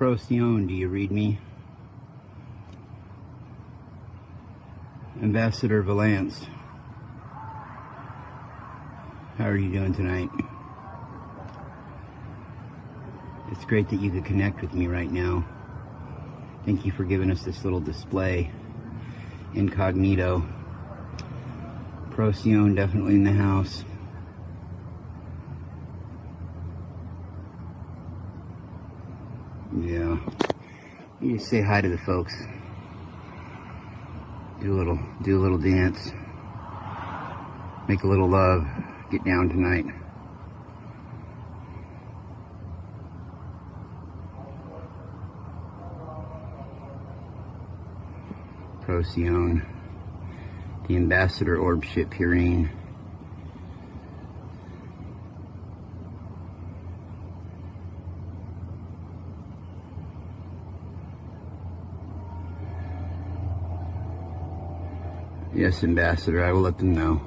Procyon, do you read me? Ambassador Valance, how are you doing tonight? It's great that you could connect with me right now. Thank you for giving us this little display. Incognito. Procyon definitely in the house. Yeah. You just say hi to the folks. Do a little dance. Make a little love. Get down tonight. Procyon. The Ambassador Orb ship Purine. Yes, Ambassador, I will let them know.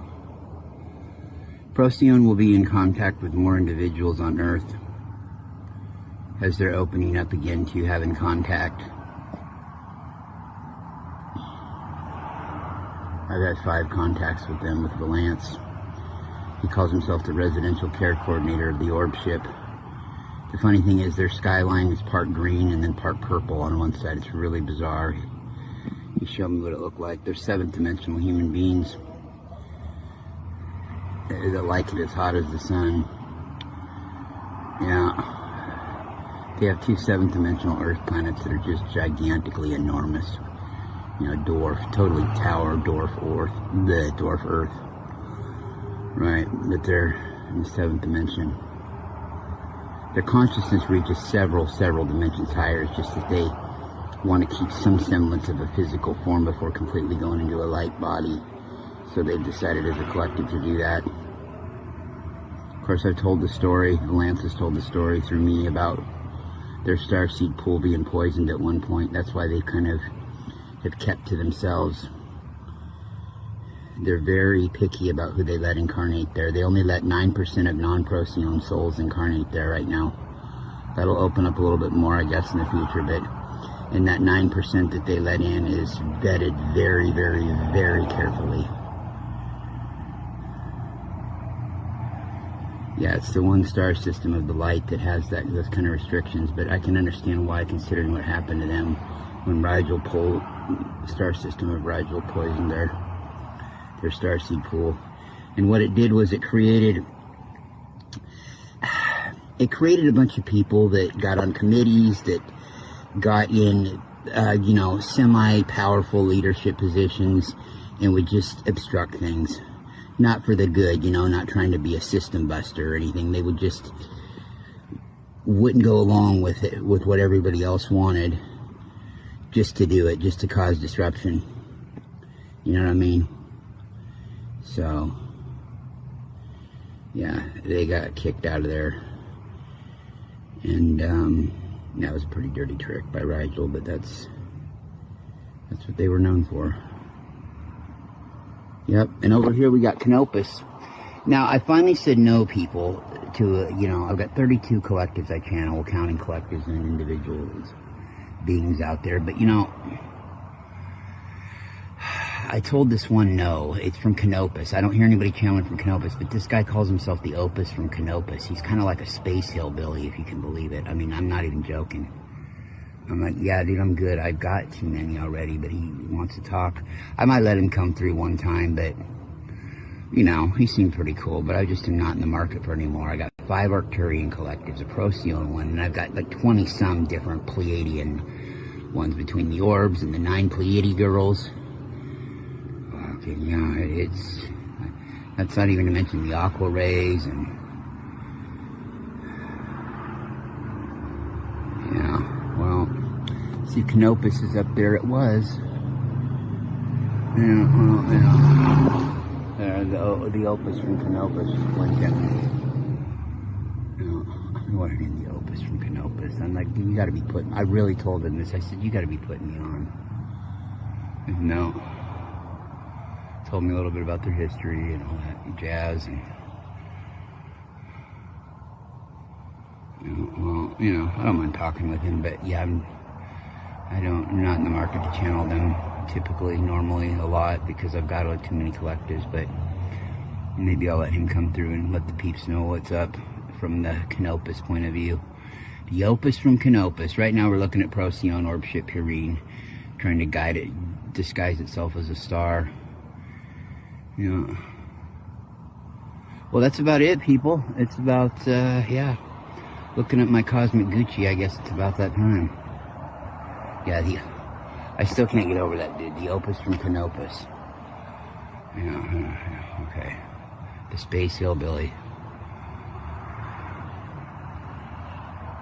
Procyon will be in contact with more individuals on Earth as they're opening up again to having contact. I've had 5 contacts with them with Valance. He calls himself the residential care coordinator of the Orb ship. The funny thing is their skyline is part green and then part purple on one side. It's really bizarre. He showed me what it looked like. They're 7th dimensional human beings that like it as hot as the sun. Yeah. They have 2 7th dimensional Earth planets that are just gigantically enormous. You know, dwarf, totally tower, dwarf Earth. Right, but they're in the 7th dimension. Their consciousness reaches several dimensions higher. It's just that they want to keep some semblance of a physical form before completely going into a light body. So they've decided as a collective to do that. Of course, I've told the story, Valance has told the story through me about their starseed pool being poisoned at one point. That's why they kind of have kept to themselves. They're very picky about who they let incarnate there. They only let 9% of non-Procyon souls incarnate there right now. That'll open up a little bit more, I guess, in the future, but and that 9% that they let in is vetted very, very, very carefully. Yeah, it's the one star system of the light that has those kind of restrictions, but I can understand why, considering what happened to them when star system of Rigel poisoned their starseed pool. And what it did was it created a bunch of people that got on committees, that got in, semi-powerful leadership positions and would just obstruct things. Not for the good, not trying to be a system buster or anything. They would just wouldn't go along with it, with what everybody else wanted, just to do it, just to cause disruption. You know what I mean? So, yeah, they got kicked out of there. And, that was a pretty dirty trick by Rigel, but that's what they were known for. Yep, and over here we got Canopus. Now, I finally said no, people, to, I've got 32 collectives I channel, counting collectives and individuals, beings out there, but, I told this one no. It's from Canopus. I don't hear anybody channeling from Canopus, but this guy calls himself the Opus from Canopus. He's kind of like a space hillbilly, if you can believe it. I mean, I'm not even joking. I'm like, yeah, dude, I'm good. I've got too many already, but he wants to talk. I might let him come through one time, but, he seemed pretty cool, but I just am not in the market for anymore. I got 5 Arcturian collectives, a Procyon one, and I've got like 20-some different Pleiadian ones between the orbs and the 9 Pleiadi girls. Yeah, that's not even to mention the aqua rays and, yeah, well, see, Canopus is up there. It was, the Opus from Canopus, Lincoln. I wanted in the Opus from Canopus. I'm like, you gotta be I really told him this. I said, you gotta be putting me on. And no. Told me a little bit about their history and all that jazz, and Well, you know, I don't mind talking with him, but yeah, I'm not in the market to channel them typically, normally a lot, because I've got too many collectors, but maybe I'll let him come through and let the peeps know what's up from the Canopus point of view. The Opus from Canopus. Right now we're looking at Procyon Orb ship Purine, trying to guide it, disguise itself as a star. Yeah. Well, that's about it, people. It's about, yeah. Looking at my Cosmic Gucci, I guess it's about that time. Yeah, I still can't get over that, dude. The Opus from Canopus. Yeah, okay. The Space Hillbilly.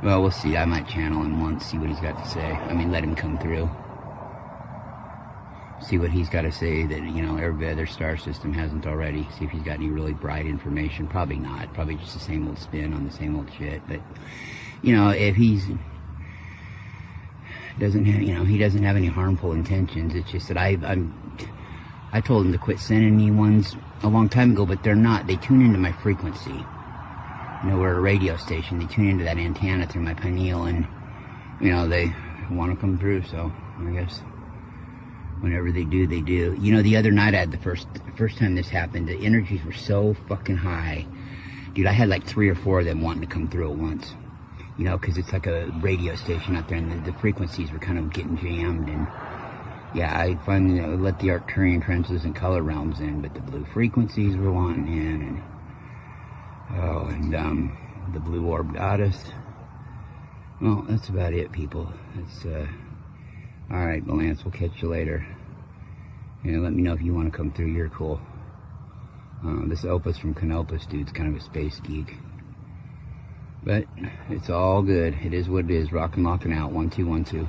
Well, we'll see. I might channel him once, see what he's got to say. I mean, let him come through. See what he's got to say that, you know, every other star system hasn't already. See if he's got any really bright information. Probably not. Probably just the same old spin on the same old shit. But, you know, if he's... doesn't have, you know, he doesn't have any harmful intentions. It's just that I told him to quit sending me ones a long time ago, but they're not. They tune into my frequency. You know, we're a radio station. They tune into that antenna through my pineal, and, you know, they want to come through, so I guess whenever they do, they do. You know, the other night I had the first time this happened, the energies were so fucking high. Dude, I had like 3 or 4 of them wanting to come through at once. You know, because it's like a radio station out there, and the frequencies were kind of getting jammed, and yeah, I finally let the Arcturian translucent color realms in, but the blue frequencies were wanting in, and the blue orb goddess. Well, that's about it, people. It's alright, Valance, we'll catch you later. Yeah, let me know if you want to come through. You're cool. This Opus from Canopus dude's kind of a space geek. But it's all good. It is what it is. Rockin' locking out. 1 2 1 2.